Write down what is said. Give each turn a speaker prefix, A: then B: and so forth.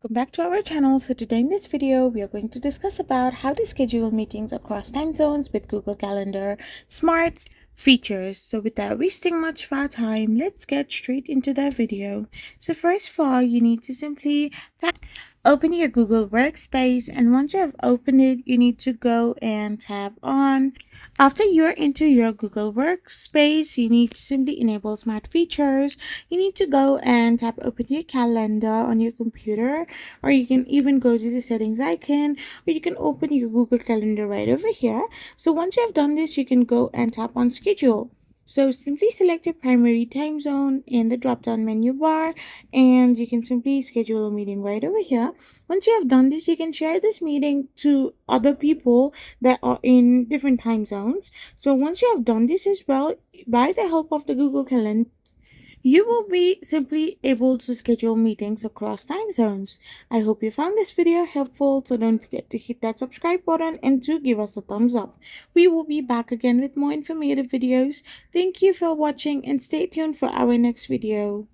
A: Welcome back to our channel. So today in this video, we are going to discuss about how to schedule meetings across time zones with Google Calendar Smart features. So without wasting much of our time, let's get straight into the video. So first of all, you need to simply open your Google Workspace, and once you have opened it, you need to go and tap on. After you're into your Google Workspace, you need to simply enable smart features. You need to go and tap open your calendar on your computer, or you can even go to the settings icon, or you can open your Google Calendar right over here. So once you have done this, you can go and tap on schedule. So simply select your primary time zone in the drop down menu bar, and you can simply schedule a meeting right over here. Once you have done this, you can share this meeting to other people that are in different time zones. So once you have done this as well, by the help of the Google Calendar, you will be simply able to schedule meetings across time zones. I hope you found this video helpful, so don't forget to hit that subscribe button and to give us a thumbs up. We will be back again with more informative videos. Thank you for watching and stay tuned for our next video.